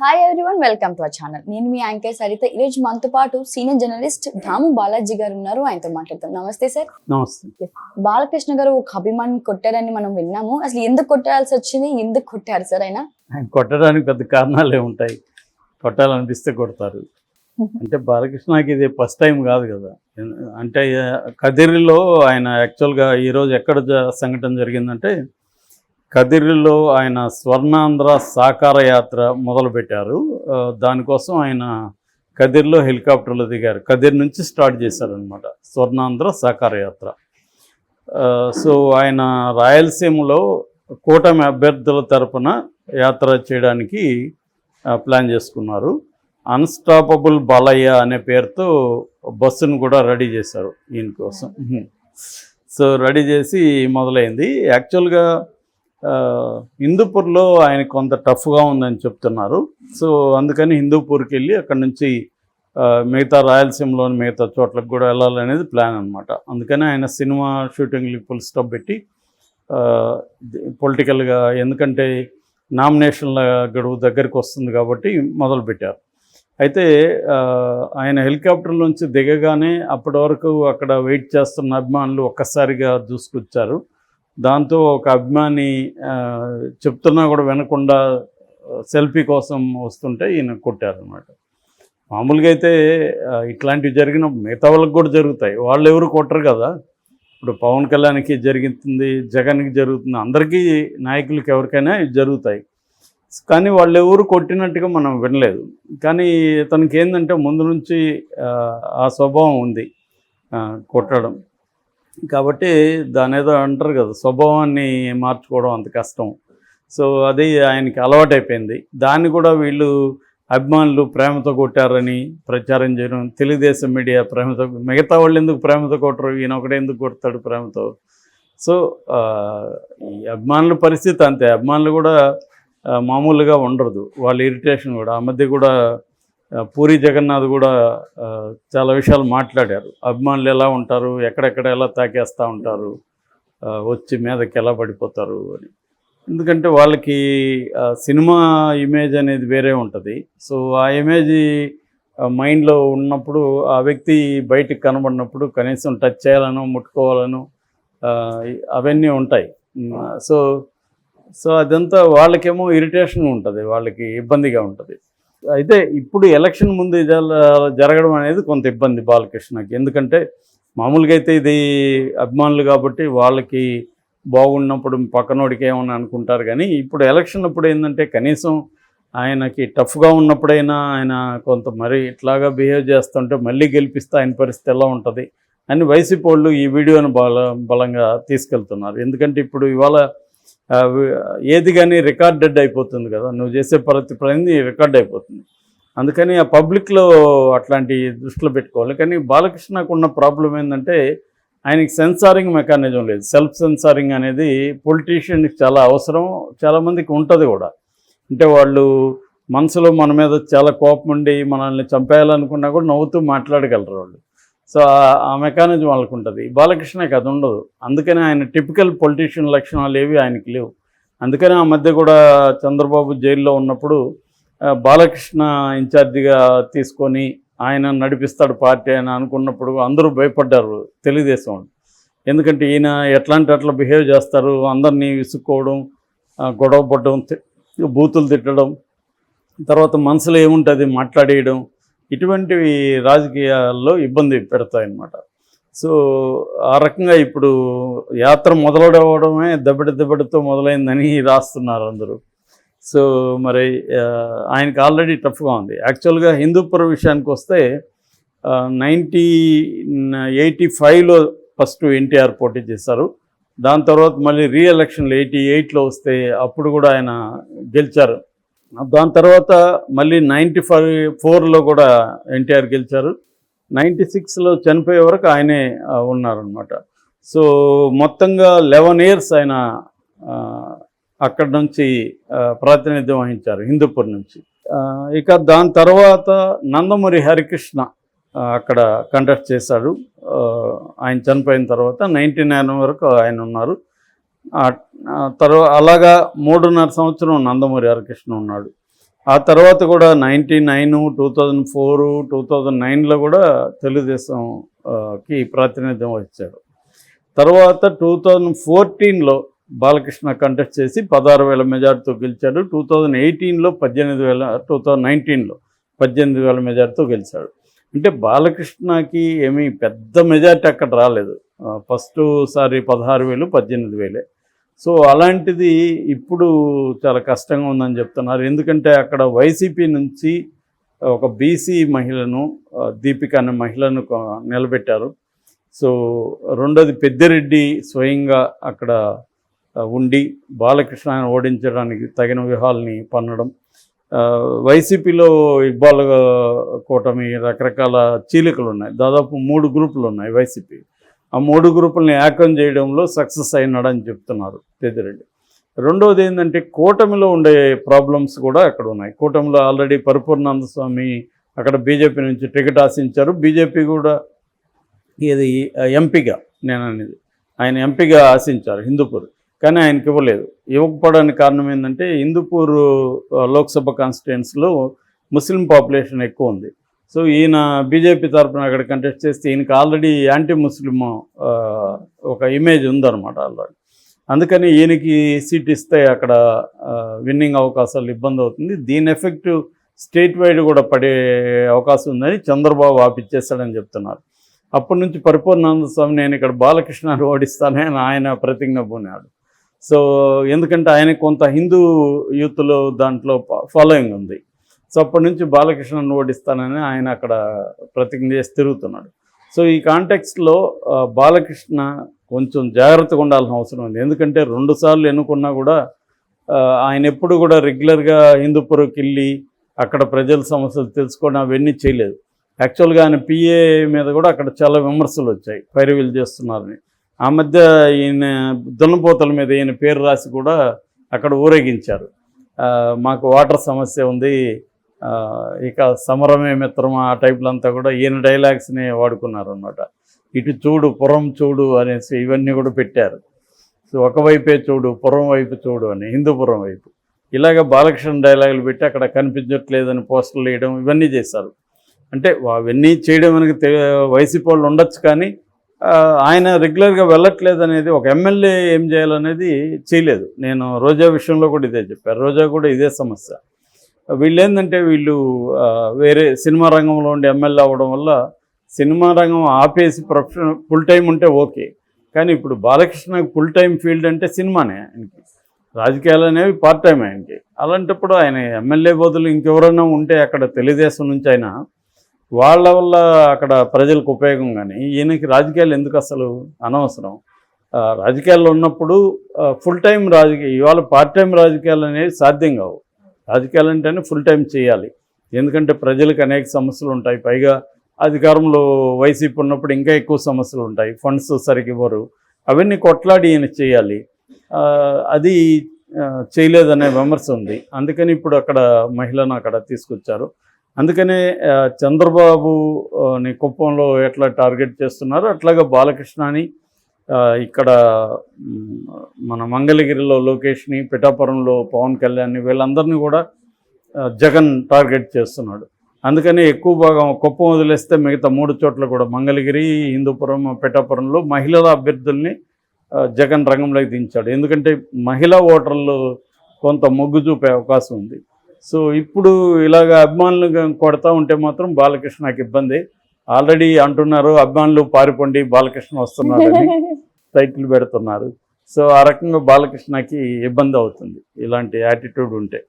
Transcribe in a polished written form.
Hi everyone, welcome to our channel. నేను మీ anchor Saritha. ఈరోజు మనతో పాటు సీనియర్ జర్నలిస్ట్ దాము బాలాజీ గారు ఉన్నారు. ఆయనతో మాట్లాడతాం. నమస్తే సార్. నమస్తే. బాలకృష్ణ గారు ఒక అభిమాని కొట్టారని మనం విన్నాము. అసలు ఎందుకు కొట్టాల్సి వచ్చింది, ఎందుకు కొట్టారు సార్? ఆయన కొట్టడానికి పెద్ద కారణాలే ఉంటాయి. కొట్టాలనిపిస్తే కొడతారు. అంటే బాలకృష్ణకి ఇది ఫస్ట్ టైం కాదు కదా. అంటే కదిరిలో ఆయన యాక్చువల్గా ఈరోజు ఎక్కడ సంఘటన జరిగిందంటే, కదిరిలో ఆయన స్వర్ణాంధ్ర సాకార యాత్ర మొదలుపెట్టారు. దానికోసం ఆయన కదిరిలో హెలికాప్టర్లో దిగారు. కదిరి నుంచి స్టార్ట్ చేశారనమాట స్వర్ణాంధ్ర సాకార యాత్ర. సో ఆయన రాయలసీమలో కూటమి అభ్యర్థుల తరపున యాత్ర చేయడానికి ప్లాన్ చేసుకున్నారు. అన్స్టాపబుల్ బాలయ్య అనే పేరుతో బస్సును కూడా రెడీ చేశారు ఈయన కోసం. సో రెడీ చేసి మొదలైంది. యాక్చువల్గా హిందూపూర్లో ఆయన కొంత టఫ్గా ఉందని చెప్తున్నారు. సో అందుకని హిందూపూర్కి వెళ్ళి అక్కడ నుంచి మిగతా రాయలసీమలోని మిగతా చోట్లకు కూడా వెళ్ళాలనేది ప్లాన్ అనమాట. అందుకని ఆయన సినిమా షూటింగ్కి ఫుల్ స్టాప్ పెట్టి పొలిటికల్గా, ఎందుకంటే నామినేషన్ల గడువు దగ్గరికి వస్తుంది కాబట్టి మొదలుపెట్టారు. అయితే ఆయన హెలికాప్టర్ నుంచి దిగగానే అప్పటి వరకు అక్కడ వెయిట్ చేస్తున్న అభిమానులు ఒక్కసారిగా దూసుకొచ్చారు. దాంతో ఒక అభిమాని చెప్తున్నా కూడా వినకుండా సెల్ఫీ కోసం వస్తుంటే ఈయన కొట్టారనమాట. మామూలుగా అయితే ఇట్లాంటివి జరిగిన మిగతా వాళ్ళకి కూడా జరుగుతాయి, వాళ్ళు ఎవరు కొట్టరు కదా. ఇప్పుడు పవన్ కళ్యాణ్కి జరుగుతుంది, జగన్కి జరుగుతుంది, అందరికీ నాయకులకి ఎవరికైనా జరుగుతాయి. కానీ వాళ్ళు ఎవరు కొట్టినట్టుగా మనం వినలేదు. కానీ తనకి ఏంటంటే ముందు నుంచి ఆ స్వభావం ఉంది, కొట్టడం. కాబట్టి దాని ఏదో అంటారు కదా, స్వభావాన్ని మార్చుకోవడం అంత కష్టం. సో అది ఆయనకి అలవాటైపోయింది. దాన్ని కూడా వీళ్ళు అభిమానులు ప్రేమతో కొట్టారని ప్రచారం చేయడం, తెలుగుదేశం మీడియా ప్రేమతో, మిగతా వాళ్ళు ఎందుకు ప్రేమతో కొట్టరు, ఈయన ఒకటే ఎందుకు కొడతాడు ప్రేమతో. సో ఈ అభిమానుల పరిస్థితి అంతే. అభిమానులు కూడా మామూలుగా ఉండదు, వాళ్ళ ఇరిటేషన్ కూడా. ఆ మధ్య కూడా పూరి జగన్నాథ్ కూడా చాలా విషయాలు మాట్లాడారు. అభిమానులు ఎలా ఉంటారు, ఎక్కడెక్కడ ఎలా తాకేస్తూ ఉంటారు, వచ్చి మీదకి ఎలా పడిపోతారు అని. ఎందుకంటే వాళ్ళకి సినిమా ఇమేజ్ అనేది వేరే ఉంటుంది. సో ఆ ఇమేజ్ మైండ్లో ఉన్నప్పుడు ఆ వ్యక్తి బయటికి కనబడినప్పుడు కనీసం టచ్ చేయాలను, ముట్టుకోవాలను అవన్నీ ఉంటాయి. సో సో అదంతా వాళ్ళకేమో ఇరిటేషన్ ఉంటుంది, వాళ్ళకి ఇబ్బందిగా ఉంటుంది. అయితే ఇప్పుడు ఎలక్షన్ ముందు జరగడం అనేది కొంత ఇబ్బంది బాలకృష్ణకి. ఎందుకంటే మామూలుగా అయితే ఇది అభిమానులు కాబట్టి వాళ్ళకి బాగున్నప్పుడు పక్కనోడికి ఏమని అనుకుంటారు. కానీ ఇప్పుడు ఎలక్షన్ అప్పుడు ఏంటంటే కనీసం ఆయనకి టఫ్గా ఉన్నప్పుడైనా ఆయన కొంత మరి ఇట్లాగా బిహేవ్ చేస్తుంటే మళ్ళీ గెలిపిస్తే ఆయన పరిస్థితి ఎలా ఉంటుంది అని వైసీపీ వాళ్ళు ఈ వీడియోని బలంగా తీసుకెళ్తున్నారు. ఎందుకంటే ఇప్పుడు ఇవాళ ఏది కానీ రికార్డెడ్ అయిపోతుంది కదా, నువ్వు చేసే ప్రతి పని రికార్డ్ అయిపోతుంది. అందుకని ఆ పబ్లిక్లో అట్లాంటి దృష్టిలో పెట్టుకోవాలి. కానీ బాలకృష్ణకు ఉన్న ప్రాబ్లం ఏంటంటే ఆయనకి సెన్సారింగ్ మెకానిజం లేదు. సెల్ఫ్ సెన్సారింగ్ అనేది పొలిటీషియన్కి చాలా అవసరం, చాలామందికి ఉంటుంది కూడా. అంటే వాళ్ళు మనసులో మన మీద చాలా కోపం ఉండి మనల్ని చంపేయాలనుకున్నా కూడా నవ్వుతూ మాట్లాడగలరు వాళ్ళు. సో ఆ మెకానిజం వాళ్ళకు ఉంటుంది. బాలకృష్ణకి అది ఉండదు. అందుకని ఆయన టిపికల్ పొలిటీషియన్ లక్షణాలు ఏవి ఆయనకి లేవు. అందుకని ఆ మధ్య కూడా చంద్రబాబు జైల్లో ఉన్నప్పుడు బాలకృష్ణ ఇన్ఛార్జిగా తీసుకొని ఆయన నడిపిస్తాడు పార్టీ అని అనుకున్నప్పుడు అందరూ భయపడ్డారు తెలుగుదేశం వాళ్ళు. ఎందుకంటే ఈయన అట్లా బిహేవ్ చేస్తారు, అందరినీ విసుక్కోవడం, గొడవ పడడం, బూతులు తిట్టడం, తర్వాత మనసులో ఏముంటుంది మాట్లాడేయడం, ఇటువంటివి రాజకీయాల్లో ఇబ్బంది పెడతాయన్నమాట. సో ఆ రకంగా ఇప్పుడు యాత్ర మొదలవడమే దెబ్బడితో మొదలైందని రాస్తున్నారు అందరూ. సో మరి ఆయనకి ఆల్రెడీ టఫ్గా ఉంది. యాక్చువల్గా హిందూపుర విషయానికి వస్తే 1985లో ఫస్ట్ ఎన్టీఆర్ పోటీ చేశారు. దాని తర్వాత మళ్ళీ రీఎలక్షన్లు 88లో వస్తే అప్పుడు కూడా ఆయన గెలిచారు. దాని తర్వాత మళ్ళీ 94లో కూడా ఎన్టీఆర్ గెలిచారు. 96లో చనిపోయే వరకు ఆయనే ఉన్నారనమాట. సో మొత్తంగా 11 years ఆయన అక్కడి నుంచి ప్రాతినిధ్యం వహించారు హిందూపూర్ నుంచి. ఇక దాని తర్వాత నందమూరి హరికృష్ణ అక్కడ కంటెస్ట్ చేశాడు. ఆయన చనిపోయిన తర్వాత 99 వరకు ఆయన ఉన్నారు. తర్వాత అలాగా 3.5 సంవత్సరం నందమూరి హరికృష్ణ ఉన్నాడు. ఆ తర్వాత కూడా 99, 2004, 2009లో కూడా తెలుగుదేశంకి ప్రాతినిధ్యం వహించారు. తర్వాత 2014లో బాలకృష్ణ కంటెస్ట్ చేసి 16,000 మెజార్టీతో గెలిచాడు. 2018లో 2019లో 18,000 మెజార్టీతో గెలిచాడు. అంటే బాలకృష్ణకి ఏమీ పెద్ద మెజార్టీ అక్కడ రాలేదు. ఫస్ట్ సారి 16,000, 18,000. సో అలాంటిది ఇప్పుడు చాలా కష్టంగా ఉందని చెప్తున్నారు. ఎందుకంటే అక్కడ వైసీపీ నుంచి ఒక బీసీ మహిళను, దీపిక అనే మహిళను నిలబెట్టారు. సో రెండోది పెద్దిరెడ్డి స్వయంగా అక్కడ ఉండి బాలకృష్ణను ఓడించడానికి తగిన వ్యూహాలని పన్నడం. వైసీపీలో ఇక్బాల్ కూటమి రకరకాల చీలికలు ఉన్నాయి. దాదాపు 3 గ్రూపులు ఉన్నాయి వైసీపీ. ఆ 3 గ్రూపుల్ని ఏకం చేయడంలో సక్సెస్ అయినాడని చెప్తున్నారు పెద్దిరెడ్డి. రెండవది ఏంటంటే కూటమిలో ఉండే ప్రాబ్లమ్స్ కూడా అక్కడ ఉన్నాయి. కూటమిలో ఆల్రెడీ పరిపూర్ణానంద స్వామి అక్కడ బీజేపీ నుంచి టికెట్ ఆశించారు. బీజేపీ కూడా ఇది ఎంపీగా నేను అనేది ఆయన ఎంపీగా ఆశించారు హిందూపూర్, కానీ ఆయనకి ఇవ్వలేదు. ఇవ్వకపోవడానికి కారణం ఏంటంటే హిందూపూర్ లోక్సభ కాన్స్టిట్యుయెన్సీలో ముస్లిం పాపులేషన్ ఎక్కువ ఉంది. సో ఈయన బీజేపీ తరఫున అక్కడ కంటెస్ట్ చేస్తే ఈయనకి ఆల్రెడీ యాంటీ ముస్లిం ఒక ఇమేజ్ ఉందన్నమాట ఆల్రెడీ. అందుకని ఈయనకి సీట్ ఇస్తే అక్కడ విన్నింగ్ అవకాశాలు ఇబ్బంది అవుతుంది. దీని ఎఫెక్ట్ స్టేట్ వైడ్ కూడా పడే అవకాశం ఉందని చంద్రబాబు ఆపిచ్చేస్తాడని చెప్తున్నారు. అప్పటి నుంచి పరిపూర్ణానంద స్వామి నేను ఇక్కడ బాలకృష్ణను ఓడిస్తానని ఆయన ప్రతిజ్ఞ పూనాడు. సో ఎందుకంటే ఆయన కొంత హిందూ యూత్లో దాంట్లో ఫాలోయింగ్ ఉంది. సో అప్పటి నుంచి బాలకృష్ణను ఓడిస్తానని ఆయన అక్కడ ప్రతిజ్ఞ చేసి తిరుగుతున్నాడు. సో ఈ కాంటెక్స్ట్లో బాలకృష్ణ కొంచెం జాగ్రత్తగా ఉండాల్సిన అవసరం ఉంది. ఎందుకంటే 2 సార్లు ఎన్నుకున్నా కూడా ఆయన ఎప్పుడు కూడా రెగ్యులర్గా హిందూపురంకి వెళ్ళి అక్కడ ప్రజల సమస్యలు తెలుసుకోవడం అవన్నీ చేయలేదు. యాక్చువల్గా ఆయన పిఏ మీద కూడా అక్కడ చాలా విమర్శలు వచ్చాయి, పైరవీలు చేస్తున్నారని. ఆ మధ్య ఈయన దున్నపోతల మీద ఈయన పేరు రాసి కూడా అక్కడ ఊరేగించారు. మాకు వాటర్ సమస్య ఉంది, ఇక సమరమే మిత్రమా ఆ టైప్లో అంతా కూడా ఈయన డైలాగ్స్ని వాడుకున్నారు అన్నమాట. ఇటు చూడు పురం చూడు అనేసి ఇవన్నీ కూడా పెట్టారు. సో ఒకవైపే చూడు పురం వైపు చూడు అని, హిందూపురం వైపు ఇలాగ బాలకృష్ణ డైలాగులు పెట్టి అక్కడ కనిపించట్లేదని పోస్టర్లు వేయడం ఇవన్నీ చేశారు. అంటే అవన్నీ చేయడం మనకి వైసీపీ వాళ్ళు ఉండొచ్చు, కానీ ఆయన రెగ్యులర్గా వెళ్ళట్లేదు అనేది, ఒక ఎమ్మెల్యే ఏం చేయాలనేది చేయలేదు. నేను రోజా విషయంలో కూడా ఇదే చెప్పారు. రోజా కూడా ఇదే సమస్య. వీళ్ళు ఏంటంటే వీళ్ళు వేరే సినిమా రంగంలో ఉండి ఎమ్మెల్యే అవ్వడం వల్ల సినిమా రంగం ఆపేసి ప్రొఫెషనల్ ఫుల్ టైం ఉంటే ఓకే, కానీ ఇప్పుడు బాలకృష్ణకి ఫుల్ టైం ఫీల్డ్ అంటే సినిమానే. ఆయనకి రాజకీయాలు అనేవి పార్ట్ టైం ఆయనకి. అలాంటప్పుడు ఆయన ఎమ్మెల్యే బదులు ఇంకెవరైనా ఉంటే అక్కడ తెలుగుదేశం నుంచి అయినా వాళ్ళ వల్ల అక్కడ ప్రజలకు ఉపయోగం, కానీ ఈయనకి రాజకీయాలు ఎందుకు అసలు అనవసరం. రాజకీయాల్లో ఉన్నప్పుడు ఫుల్ టైం రాజకీయ, ఇవాళ పార్ట్ టైం రాజకీయాలు అనేవి సాధ్యం కావు. రాజకీయాలు అంటేనే ఫుల్ టైం చేయాలి. ఎందుకంటే ప్రజలకు అనేక సమస్యలు ఉంటాయి. పైగా అధికారంలో వైసీపీ ఉన్నప్పుడు ఇంకా ఎక్కువ సమస్యలు ఉంటాయి. ఫండ్స్ సరిగ్గా ఇవ్వరు. అవన్నీ కొట్లాడి ఈయన చేయాలి. అది చేయలేదనే విమర్శ ఉంది. అందుకని ఇప్పుడు అక్కడ మహిళను అక్కడ తీసుకొచ్చారు. అందుకనే చంద్రబాబుని కుప్పంలో ఎట్లా టార్గెట్ చేస్తున్నారో అట్లాగా బాలకృష్ణని ఇక్కడ మన మంగళగిరిలో లోకేష్ని, పిఠాపురంలో పవన్ కళ్యాణ్ని, వీళ్ళందరినీ కూడా జగన్ టార్గెట్ చేస్తున్నాడు. అందుకని ఎక్కువ భాగం కుప్పం వదిలేస్తే మిగతా 3 చోట్ల కూడా మంగళగిరి, హిందూపురం, పిఠాపురంలో మహిళల అభ్యర్థుల్ని జగన్ రంగంలోకి దించాడు. ఎందుకంటే మహిళా ఓటర్లు కొంత మొగ్గు చూపే అవకాశం ఉంది. సో ఇప్పుడు ఇలాగ అభిమానులు కొడతా ఉంటే మాత్రం బాలకృష్ణకి ఇబ్బంది. ఆల్రెడీ అంటున్నారు అభిమానులు పారిపోండి బాలకృష్ణ వస్తున్నారని టైటిల్ పెడుతున్నారు. సో ఆ రకంగా బాలకృష్ణకి ఇబ్బంది అవుతుంది ఇలాంటి యాటిట్యూడ్ ఉంటే.